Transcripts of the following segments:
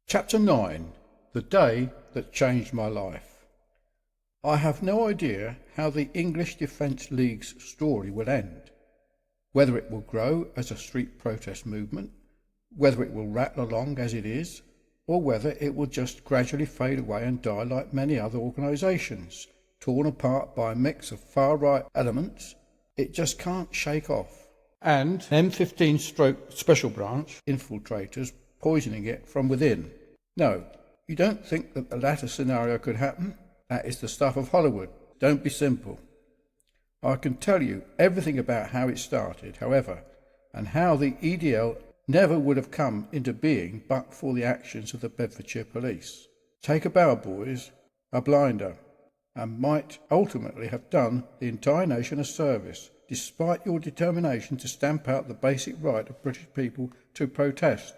Chapter 9. The Day That Changed My Life. I have no idea how the English Defence League's story will end. Whether it will grow as a street protest movement, whether it will rattle along as it is, or whether it will just gradually fade away and die like many other organisations, torn apart by a mix of far-right elements it just can't shake off, and M15 Special Branch infiltrators poisoning it from within. No, you don't think that the latter scenario could happen? That is the stuff of Hollywood. Don't be simple. I can tell you everything about how it started, however, and how the EDL never would have come into being but for the actions of the Bedfordshire Police. Take a Bower Boys, a blinder, and might ultimately have done the entire nation a service, despite your determination to stamp out the basic right of British people to protest.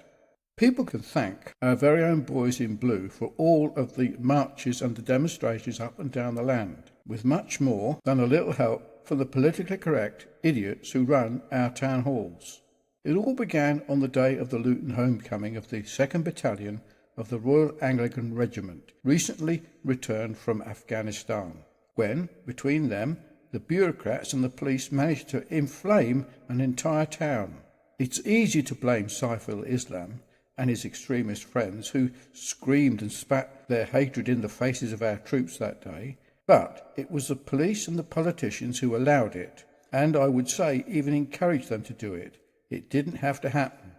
People can thank our very own boys in blue for all of the marches and the demonstrations up and down the land, with much more than a little help from the politically correct idiots who run our town halls. It all began on the day of the Luton homecoming of the 2nd Battalion of the Royal Anglican Regiment, recently returned from Afghanistan, when, between them, the bureaucrats and the police managed to inflame an entire town. It's easy to blame Saif al-Islam and his extremist friends, who screamed and spat their hatred in the faces of our troops that day, but it was the police and the politicians who allowed it, and I would say even encouraged them to do it. It didn't have to happen.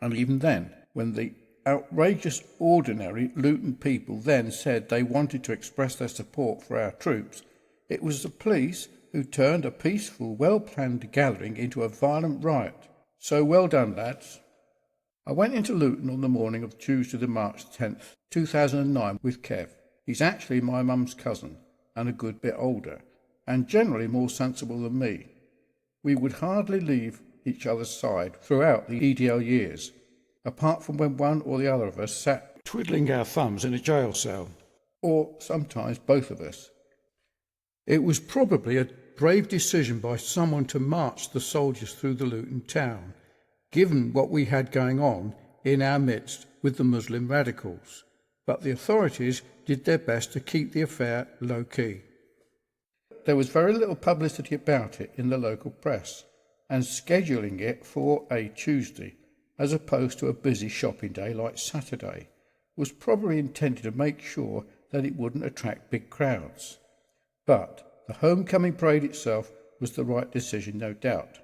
And even then, when the outrageous ordinary Luton people then said they wanted to express their support for our troops, it was the police who turned a peaceful, well-planned gathering into a violent riot. So well done, lads. I went into Luton on the morning of Tuesday the March 10th, 2009 with Kev. He's actually my mum's cousin, and a good bit older, and generally more sensible than me. We would hardly leave each other's side throughout the EDL years, apart from when one or the other of us sat twiddling our thumbs in a jail cell, or sometimes both of us. It was probably a brave decision by someone to march the soldiers through the Luton town, given what we had going on in our midst with the Muslim radicals, but the authorities did their best to keep the affair low-key. There was very little publicity about it in the local press, and scheduling it for a Tuesday, as opposed to a busy shopping day like Saturday, was probably intended to make sure that it wouldn't attract big crowds. But the homecoming parade itself was the right decision, no doubt.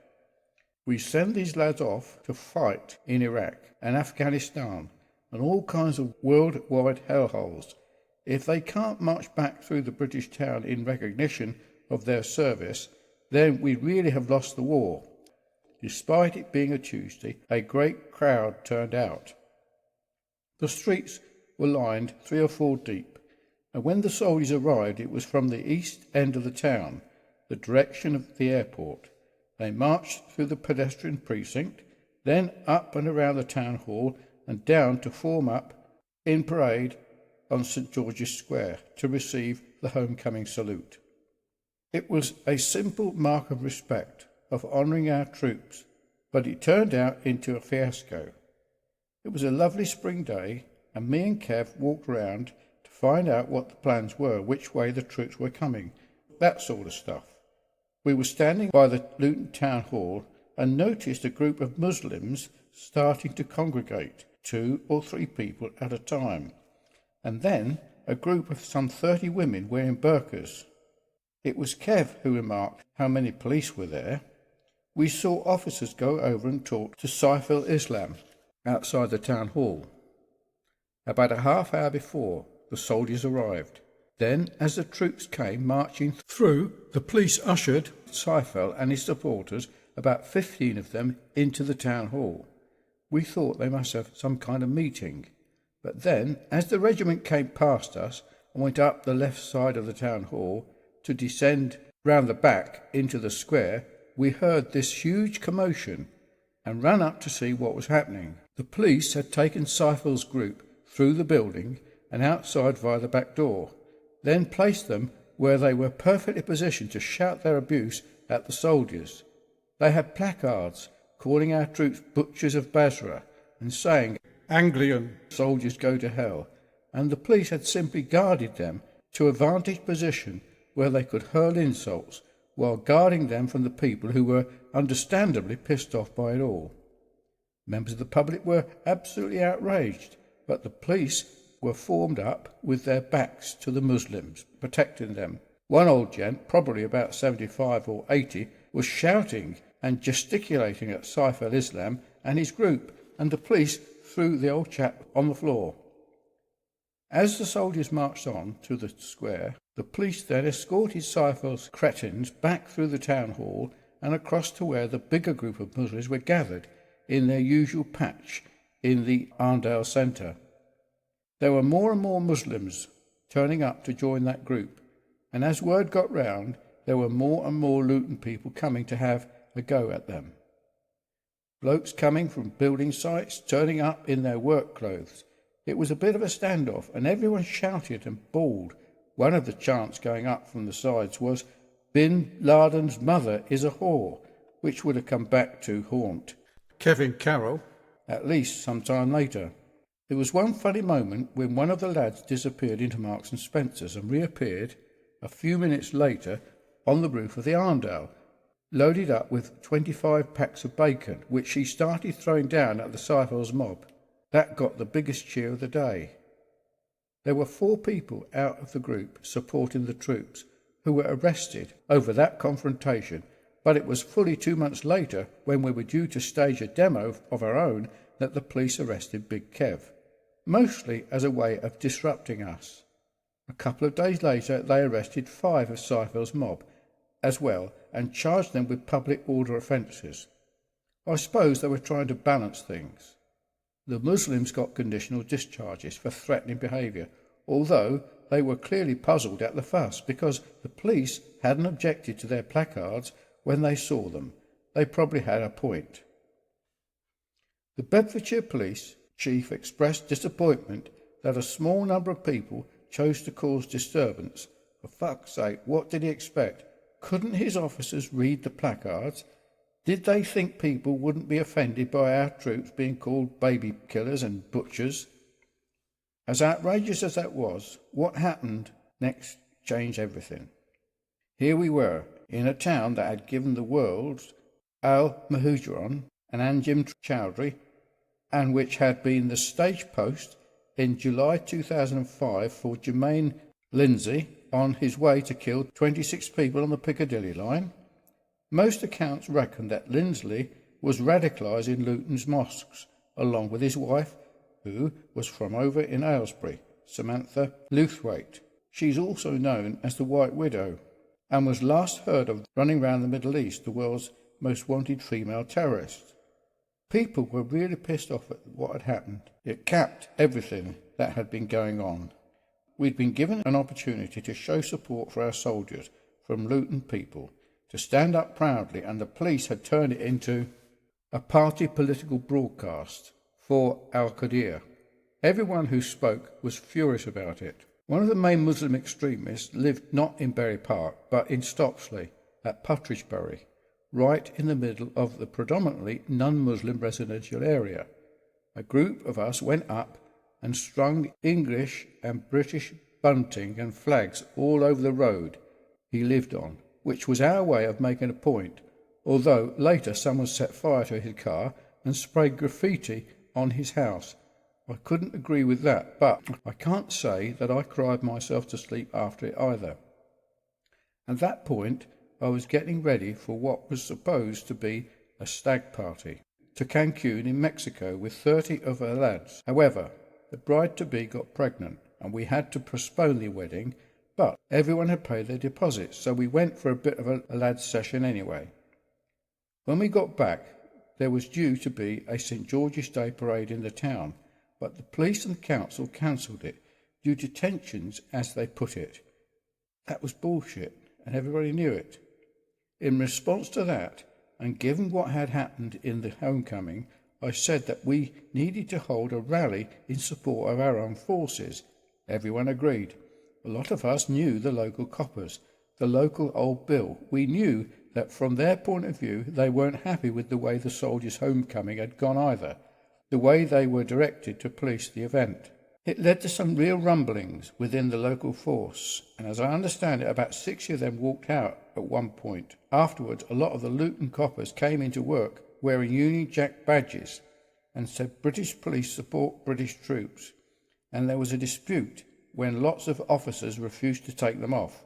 We send these lads off to fight in Iraq and Afghanistan and all kinds of worldwide hellholes. If they can't march back through the British town in recognition of their service, then we really have lost the war. Despite it being a Tuesday, a great crowd turned out. The streets were lined 3 or 4 deep, and when the soldiers arrived it was from the east end of the town, the direction of the airport. They marched through the pedestrian precinct, then up and around the town hall and down to form up in parade on St George's Square to receive the homecoming salute. It was a simple mark of respect, of honouring our troops, but it turned out into a fiasco. It was a lovely spring day, and me and Kev walked round to find out what the plans were, which way the troops were coming, that sort of stuff. We were standing by the Luton Town Hall and noticed a group of Muslims starting to congregate, 2 or 3 people at a time, and then a group of some 30 women wearing burqas. It was Kev who remarked how many police were there. We saw officers go over and talk to Saif al-Islam outside the town hall. About a half hour before, the soldiers arrived. Then, as the troops came marching through, the police ushered Saif and his supporters, about 15 of them, into the town hall. We thought they must have some kind of meeting. But then, as the regiment came past us and went up the left side of the town hall to descend round the back into the square, we heard this huge commotion and ran up to see what was happening. The police had taken Saif's group through the building and outside via the back door, then placed them where they were perfectly positioned to shout their abuse at the soldiers. They had placards calling our troops butchers of Basra and saying Anglian soldiers go to hell, and the police had simply guarded them to a vantage position where they could hurl insults while guarding them from the people who were understandably pissed off by it all. Members of the public were absolutely outraged, but the police were formed up with their backs to the Muslims, protecting them. One old gent, probably about 75 or 80, was shouting and gesticulating at Saif al-Islam and his group, and the police threw the old chap on the floor. As the soldiers marched on to the square, the police then escorted Saif al-cretins back through the town hall and across to where the bigger group of Muslims were gathered in their usual patch in the Arndale Centre. There were more and more Muslims turning up to join that group, and as word got round, there were more and more Luton people coming to have a go at them. Blokes coming from building sites, turning up in their work clothes. It was a bit of a standoff, and everyone shouted and bawled. One of the chants going up from the sides was, "Bin Laden's mother is a whore," which would have come back to haunt Kevin Carroll at least some time later. There was one funny moment when one of the lads disappeared into Marks and Spencer's and reappeared a few minutes later on the roof of the Arndale, loaded up with 25 packs of bacon, which he started throwing down at the Saif mob. That got the biggest cheer of the day. There were 4 people out of the group supporting the troops who were arrested over that confrontation, but it was fully 2 months later, when we were due to stage a demo of our own, that the police arrested Big Kev, mostly as a way of disrupting us. A couple of days later they arrested 5 of Saif's mob as well and charged them with public order offences. I suppose they were trying to balance things. The Muslims got conditional discharges for threatening behaviour, although they were clearly puzzled at the fuss because the police hadn't objected to their placards when they saw them. They probably had a point. The Bedfordshire Police Chief expressed disappointment that a small number of people chose to cause disturbance. For fuck's sake, what did he expect? Couldn't his officers read the placards? Did they think people wouldn't be offended by our troops being called baby killers and butchers? As outrageous as that was, what happened next changed everything. Here we were, in a town that had given the world Al Muhajiron and Anjem Choudhury, and which had been the stage post in July 2005 for Jermaine Lindsay on his way to kill 26 people on the Piccadilly line. Most accounts reckon that Lindsley was radicalised in Luton's mosques, along with his wife, who was from over in Aylesbury, Samantha Lewthwaite. She's also known as the White Widow, and was last heard of running around the Middle East, the world's most wanted female terrorist. People were really pissed off at what had happened. It capped everything that had been going on. We'd been given an opportunity to show support for our soldiers from Luton people, to stand up proudly, and the police had turned it into a party political broadcast for Al-Qaeda. Everyone who spoke was furious about it. One of the main Muslim extremists lived not in Bury Park, but in Stopsley, at Puttridgebury, right in the middle of the predominantly non-Muslim residential area. A group of us went up and strung English and British bunting and flags all over the road he lived on, which was our way of making a point, although later someone set fire to his car and sprayed graffiti on his house. I couldn't agree with that, but I can't say that I cried myself to sleep after it either. At that point, I was getting ready for what was supposed to be a stag party to Cancun in Mexico with 30 of her lads. However, the bride-to-be got pregnant and we had to postpone the wedding, but everyone had paid their deposits, so we went for a bit of a lads' session anyway. When we got back, there was due to be a St. George's Day parade in the town, but the police and council cancelled it due to tensions, as they put it. That was bullshit, and everybody knew it. In response to that, and given what had happened in the homecoming, I said that we needed to hold a rally in support of our own forces. Everyone agreed. A lot of us knew the local coppers, the local Old Bill. We knew that from their point of view, they weren't happy with the way the soldiers' homecoming had gone either. the way they were directed to police the event. It led to some real rumblings within the local force, and as I understand it, about 60 of them walked out at one point. Afterwards, a lot of the Luton coppers came into work wearing Union Jack badges and said British police support British troops, and there was a dispute when lots of officers refused to take them off.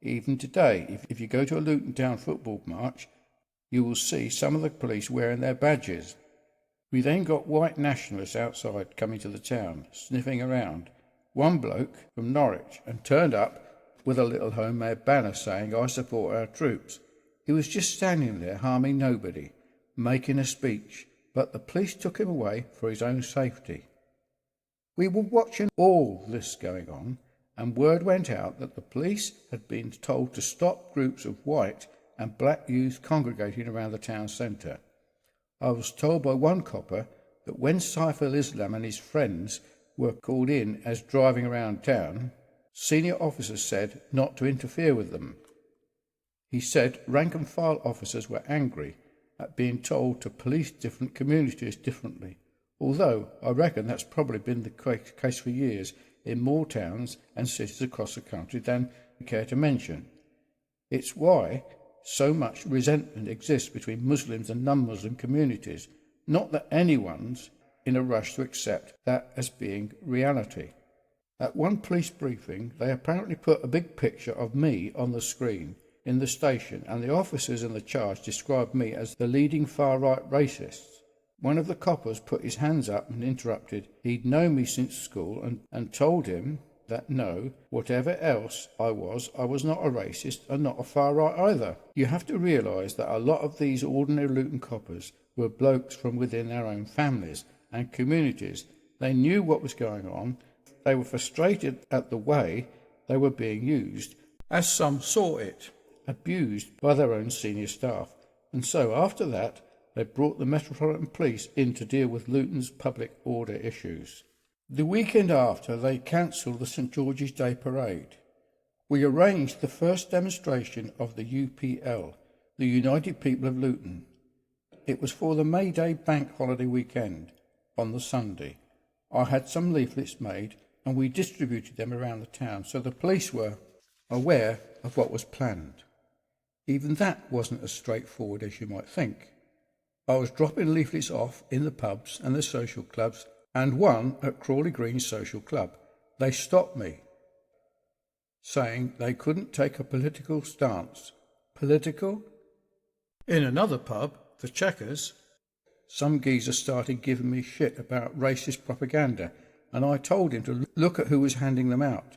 Even today, if you go to a Luton Town football match, you will see some of the police wearing their badges. We then got white nationalists outside coming to the town, sniffing around. One bloke from Norwich and turned up with a little homemade banner saying, "I support our troops." He was just standing there harming nobody, making a speech, but the police took him away for his own safety. We were watching all this going on, and word went out that the police had been told to stop groups of white and black youth congregating around the town centre. I was told by one copper that when Saif al-Islam and his friends were called in as driving around town, senior officers said not to interfere with them. He said rank and file officers were angry at being told to police different communities differently, although I reckon that's probably been the case for years in more towns and cities across the country than we care to mention. It's why so much resentment exists between Muslims and non-Muslim communities, not that anyone's in a rush to accept that as being reality. At one police briefing, they apparently put a big picture of me on the screen in the station, and the officers in the charge described me as the leading far-right racists. One of the coppers put his hands up and interrupted. He'd known me since school and told him that no, whatever else I was not a racist and not a far-right either. You have to realise that a lot of these ordinary Luton coppers were blokes from within their own families and communities. They knew what was going on. They were frustrated at the way they were being used, as some saw it, abused by their own senior staff. And so after that, they brought the Metropolitan Police in to deal with Luton's public order issues. The weekend after, they cancelled the St George's Day Parade. We arranged the first demonstration of the UPL, the United People of Luton. It was for the May Day bank holiday weekend, on the Sunday. I had some leaflets made, and we distributed them around the town, so the police were aware of what was planned. Even that wasn't as straightforward as you might think. I was dropping leaflets off in the pubs and the social clubs, and one at Crawley Green Social Club. They stopped me, saying they couldn't take a political stance. Political? In another pub, the Checkers, some geezer started giving me shit about racist propaganda, and I told him to look at who was handing them out.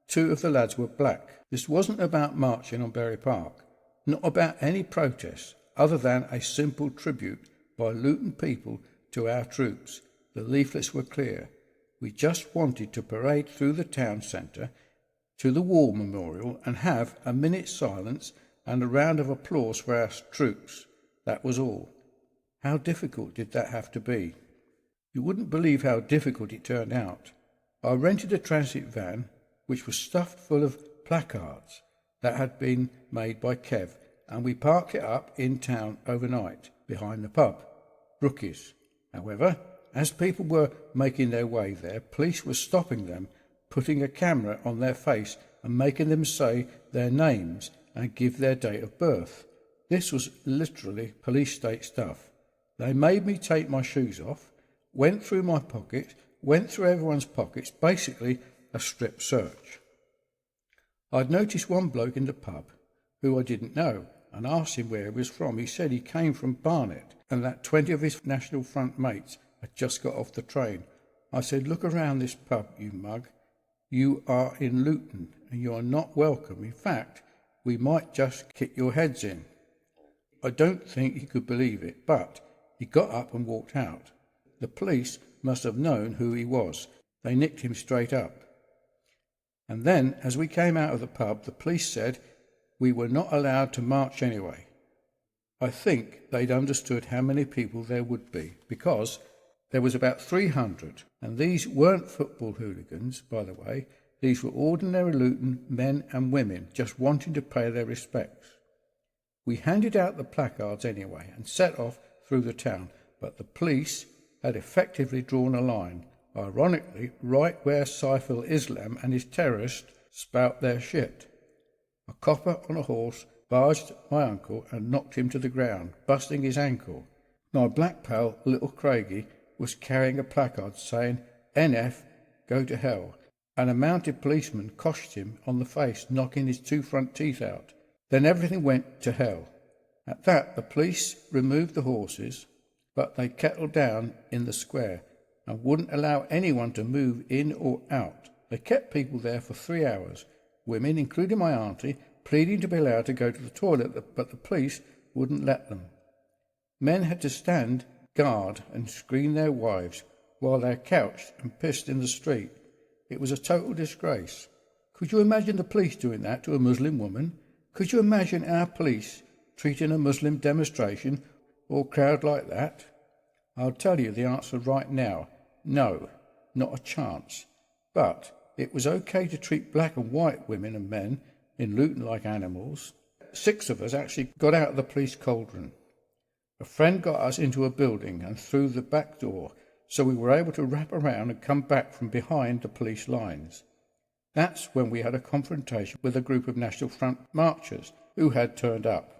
2 of the lads were black. This wasn't about marching on Bury Park, not about any protest, other than a simple tribute by Luton people to our troops. The leaflets were clear. We just wanted to parade through the town centre to the War Memorial and have a minute's silence and a round of applause for our troops. That was all. How difficult did that have to be? You wouldn't believe how difficult it turned out. I rented a transit van which was stuffed full of placards that had been made by Kev, and we parked it up in town overnight behind the pub, Brookie's. However, as people were making their way there, police were stopping them, putting a camera on their face and making them say their names and give their date of birth. This was literally police state stuff. They made me take my shoes off, went through my pockets, went through everyone's pockets, basically a strip search. I'd noticed one bloke in the pub who I didn't know and asked him where he was from. He said he came from Barnet and that 20 of his National Front mates had just got off the train. I said, "Look around this pub, you mug. You are in Luton and you are not welcome. In fact, we might just kick your heads in." I don't think he could believe it, but he got up and walked out. The police must have known who he was. They nicked him straight up. And then, as we came out of the pub, the police said we were not allowed to march anyway. I think they'd understood how many people there would be, because there was about 300, and these weren't football hooligans, by the way. These were ordinary Luton men and women just wanting to pay their respects. We handed out the placards anyway and set off through the town, but the police had effectively drawn a line, ironically right where Saif al-Islam and his terrorists spout their shit. A copper on a horse barged my uncle and knocked him to the ground, busting his ankle. My black pal, little Craigie, was carrying a placard saying, "NF, go to hell," and a mounted policeman coshed him on the face, knocking his 2 front teeth out. Then everything went to hell. At that, the police removed the horses, but they kettled down in the square and wouldn't allow anyone to move in or out. They kept people there for 3 hours, women, including my auntie, pleading to be allowed to go to the toilet, but the police wouldn't let them. Men had to stand guard and screen their wives while they couched and pissed in the street. It was a total disgrace. Could you imagine the police doing that to a Muslim woman? Could you imagine our police treating a Muslim demonstration or crowd like that? I'll tell you the answer right now. No, not a chance. But it was okay to treat black and white women and men in Luton like animals. 6 of us actually got out of the police cauldron. A friend got us into a building and through the back door, so we were able to wrap around and come back from behind the police lines. That's when we had a confrontation with a group of National Front marchers who had turned up.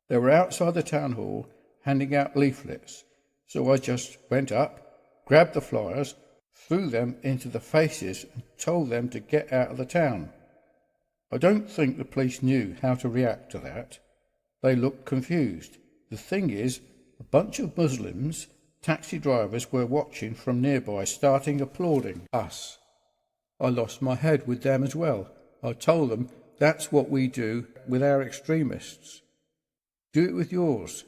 They were outside the town hall handing out leaflets, so I just went up, grabbed the flyers, threw them into the faces and told them to get out of the town. I don't think the police knew how to react to that. They looked confused. The thing is, a bunch of Muslims, taxi drivers, were watching from nearby, starting applauding us. I lost my head with them as well. I told them that's what we do with our extremists. Do it with yours.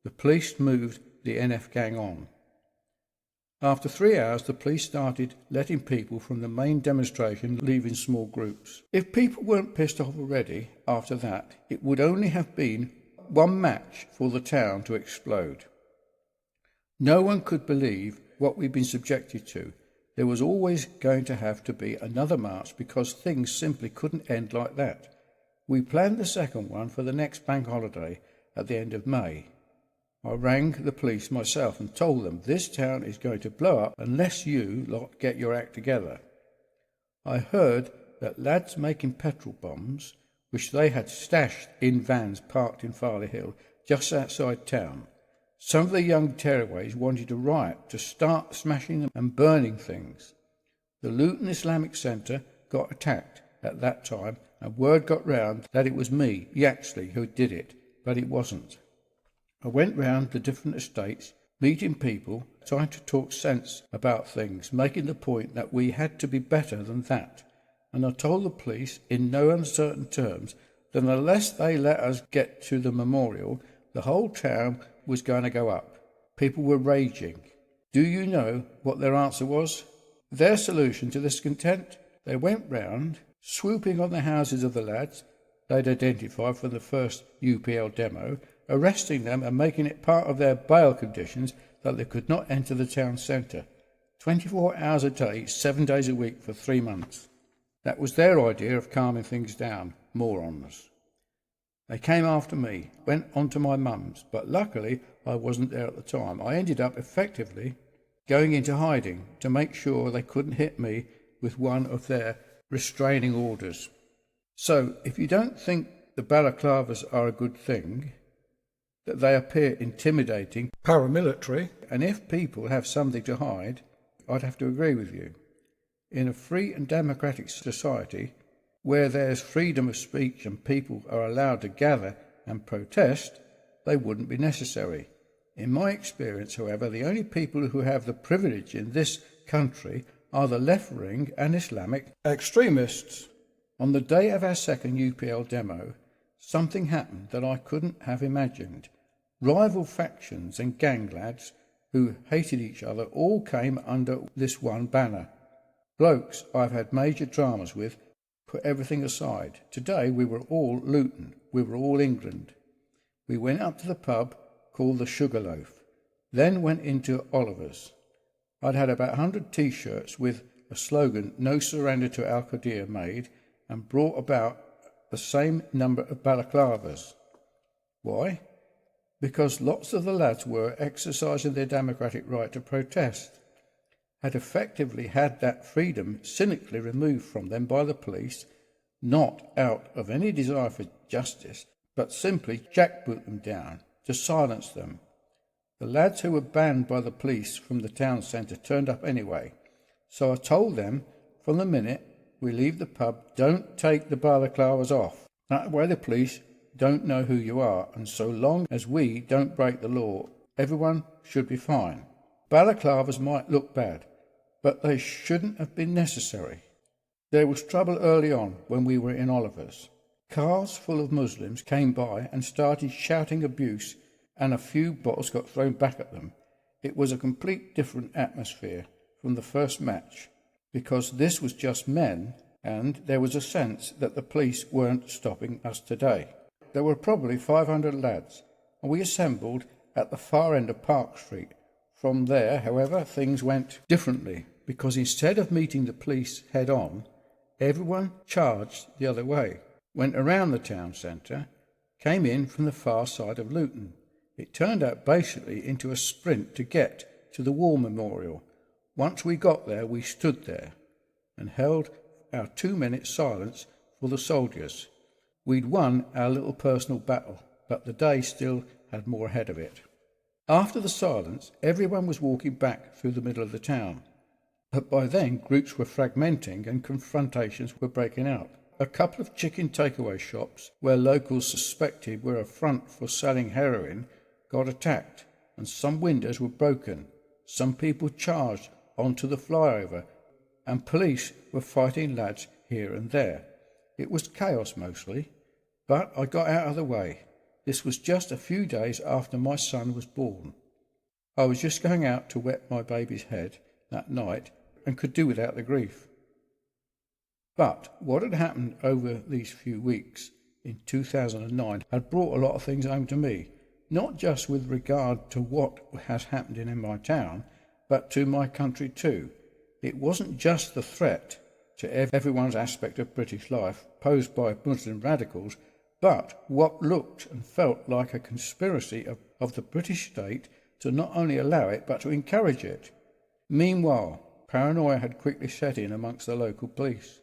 The police moved the NF gang on. After 3 hours, the police started letting people from the main demonstration leave in small groups. If people weren't pissed off already after that, it would only have been one match for the town to explode. No one could believe what we'd been subjected to. There was always going to have to be another march because things simply couldn't end like that. We planned the second one for the next bank holiday at the end of May. I rang the police myself and told them this town is going to blow up unless you lot get your act together. I heard that lads making petrol bombs, which they had stashed in vans parked in Farley Hill, just outside town. Some of the young tearaways wanted to riot, to start smashing them and burning things. The Luton Islamic Centre got attacked at that time, and word got round that it was me, Yaxley, who did it, but it wasn't. I went round the different estates, meeting people, trying to talk sense about things, making the point that we had to be better than that. And I told the police in no uncertain terms that unless they let us get to the memorial, the whole town was going to go up. People were raging. Do you know what their answer was? Their solution to discontent? They went round, swooping on the houses of the lads they'd identified from the first UPL demo, arresting them and making it part of their bail conditions that they could not enter the town centre. 24 hours a day, 7 days a week for 3 months. That was their idea of calming things down. Morons. They came after me, went on to my mum's, but luckily I wasn't there at the time. I ended up effectively going into hiding to make sure they couldn't hit me with one of their restraining orders. So, if you don't think the balaclavas are a good thing, that they appear intimidating, paramilitary, and if people have something to hide, I'd have to agree with you. In a free and democratic society, where there's freedom of speech and people are allowed to gather and protest, they wouldn't be necessary. In my experience, however, the only people who have the privilege in this country are the left-wing and Islamic extremists. On the day of our second UPL demo, something happened that I couldn't have imagined. Rival factions and gang lads who hated each other all came under this one banner. Blokes I've had major dramas with put everything aside. Today we were all Luton. We were all England. We went up to the pub called the Sugarloaf, then went into Oliver's. I'd had about 100 T-shirts with a slogan, "No surrender to Al Qaeda," made, and brought about the same number of balaclavas. Why? because lots of the lads were exercising their democratic right to protest, had effectively had that freedom cynically removed from them by the police, not out of any desire for justice, but simply jackboot them down to silence them. The lads who were banned by the police from the town centre turned up anyway, so I told them from the minute we leave the pub, don't take the balaclavas off. That way the police don't know who you are, and so long as we don't break the law, everyone should be fine. Balaclavas might look bad, but they shouldn't have been necessary. There was trouble early on when we were in Oliver's. Cars full of Muslims came by and started shouting abuse, and a few bottles got thrown back at them. It was a complete different atmosphere from the first match, because this was just men, and there was a sense that the police weren't stopping us today. There were probably 500 lads, and we assembled at the far end of Park Street. From there, however, things went differently, because instead of meeting the police head-on, everyone charged the other way, went around the town centre, came in from the far side of Luton. It turned out basically into a sprint to get to the War Memorial. Once we got there, we stood there and held our 2-minute silence for the soldiers. We'd won our little personal battle, but the day still had more ahead of it. After the silence, everyone was walking back through the middle of the town. But by then, groups were fragmenting and confrontations were breaking out. A couple of chicken takeaway shops, where locals suspected were a front for selling heroin, got attacked, and some windows were broken. Some people charged onto the flyover, and police were fighting lads here and there. It was chaos mostly, but I got out of the way. This was just a few days after my son was born. I was just going out to wet my baby's head that night and could do without the grief. But what had happened over these few weeks in 2009 had brought a lot of things home to me, not just with regard to what has happened in my town, but to my country too. It wasn't just the threat to everyone's aspect of British life posed by Muslim radicals, but what looked and felt like a conspiracy of the British state to not only allow it, but to encourage it. Meanwhile, paranoia had quickly set in amongst the local police.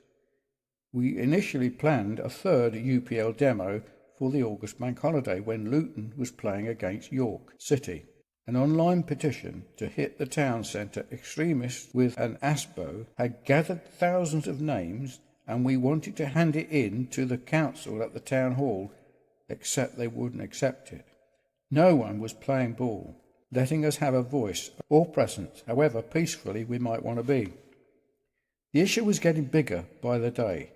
We initially planned a third UPL demo for the August bank holiday when Luton was playing against York City. An online petition to hit the town centre extremists with an ASBO had gathered thousands of names, and we wanted to hand it in to the council at the town hall, except they wouldn't accept it. No one was playing ball, letting us have a voice or presence, however peacefully we might want to be. The issue was getting bigger by the day.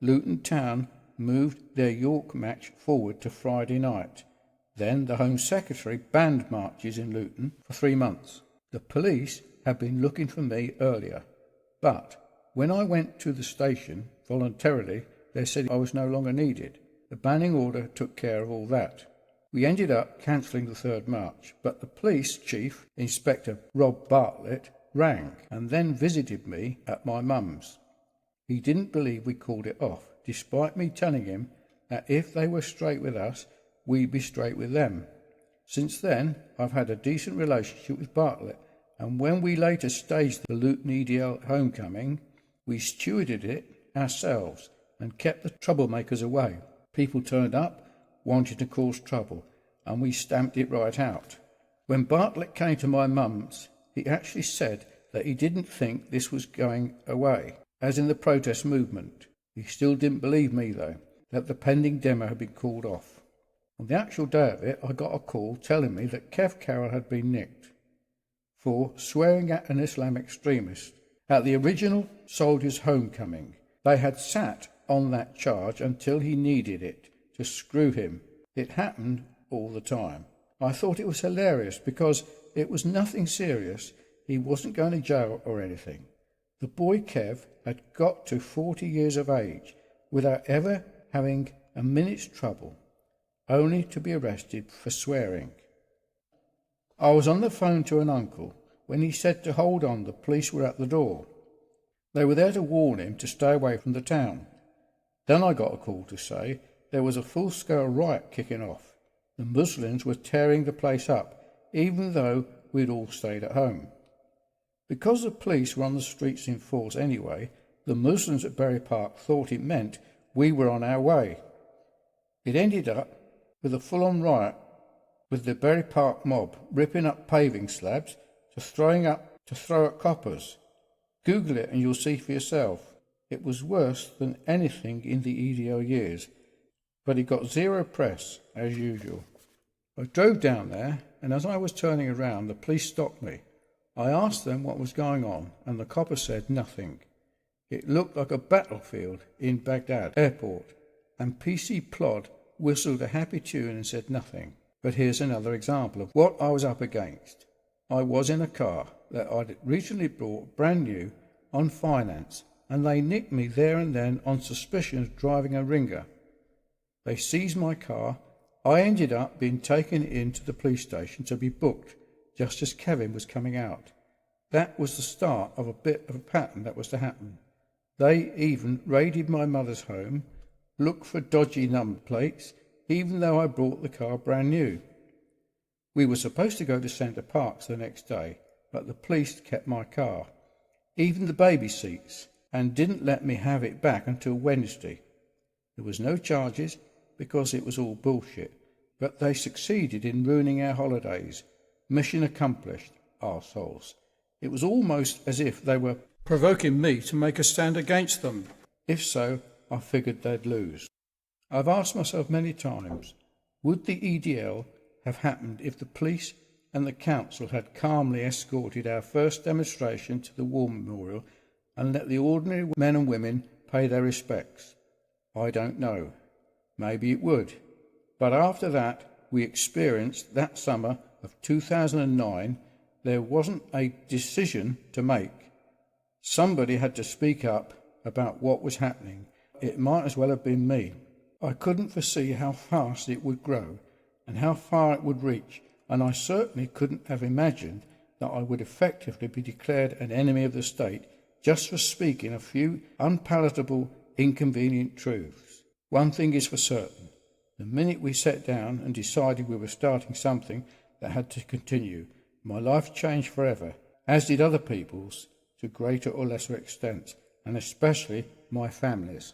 Luton Town moved their York match forward to Friday night. Then the Home Secretary banned marches in Luton for 3 months. The police had been looking for me earlier, but when I went to the station voluntarily, they said I was no longer needed. The banning order took care of all that. We ended up cancelling the 3rd March, but the police chief, Inspector Rob Bartlett, rang and then visited me at my mum's. He didn't believe we called it off, despite me telling him that if they were straight with us, we'd be straight with them. Since then, I've had a decent relationship with Bartlett, and when we later staged the Luton EDL homecoming, we stewarded it ourselves and kept the troublemakers away. People turned up, wanted to cause trouble, and we stamped it right out. When Bartlett came to my mum's, he actually said that he didn't think this was going away, as in the protest movement. He still didn't believe me, though, that the pending demo had been called off. On the actual day of it, I got a call telling me that Kev Carroll had been nicked for swearing at an Islam extremist at the original soldiers' homecoming. They had sat on that charge until he needed it to screw him. It happened all the time. I thought it was hilarious because it was nothing serious. He wasn't going to jail or anything. The boy Kev had got to 40 years of age without ever having a minute's trouble, only to be arrested for swearing. I was on the phone to an uncle when he said to hold on, the police were at the door. They were there to warn him to stay away from the town. Then I got a call to say there was a full-scale riot kicking off. The Muslims were tearing the place up, even though we'd all stayed at home. Because the police were on the streets in force anyway, the Muslims at Bury Park thought it meant we were on our way. It ended up with a full-on riot, with the Bury Park mob ripping up paving slabs to throw at coppers. Google it and you'll see for yourself. It was worse than anything in the EDL years, but it got zero press, as usual. I drove down there, and as I was turning around, the police stopped me. I asked them what was going on, and the copper said nothing. It looked like a battlefield in Baghdad airport, and PC Plod whistled a happy tune and said nothing. But here's another example of what I was up against. I was in a car that I'd recently bought brand new on finance, and they nicked me there and then on suspicion of driving a ringer. They seized my car. I ended up being taken into the police station to be booked just as Kevin was coming out. That was the start of a bit of a pattern that was to happen. They even raided my mother's home, looked for dodgy number plates, even though I brought the car brand new. We were supposed to go to Center Parcs the next day, but the police kept my car, even the baby seats, and didn't let me have it back until Wednesday. There was no charges because it was all bullshit, but they succeeded in ruining our holidays. Mission accomplished, arseholes. It was almost as if they were provoking me to make a stand against them. If so, I figured they'd lose. I've asked myself many times, would the EDL have happened if the police and the council had calmly escorted our first demonstration to the War Memorial and let the ordinary men and women pay their respects? I don't know. Maybe it would. But after that we experienced that summer of 2009, there wasn't a decision to make. Somebody had to speak up about what was happening. It might as well have been me. I couldn't foresee how fast it would grow and how far it would reach, and I certainly couldn't have imagined that I would effectively be declared an enemy of the state just for speaking a few unpalatable, inconvenient truths. One thing is for certain. The minute we sat down and decided we were starting something that had to continue, my life changed forever, as did other people's, to greater or lesser extents, and especially my family's.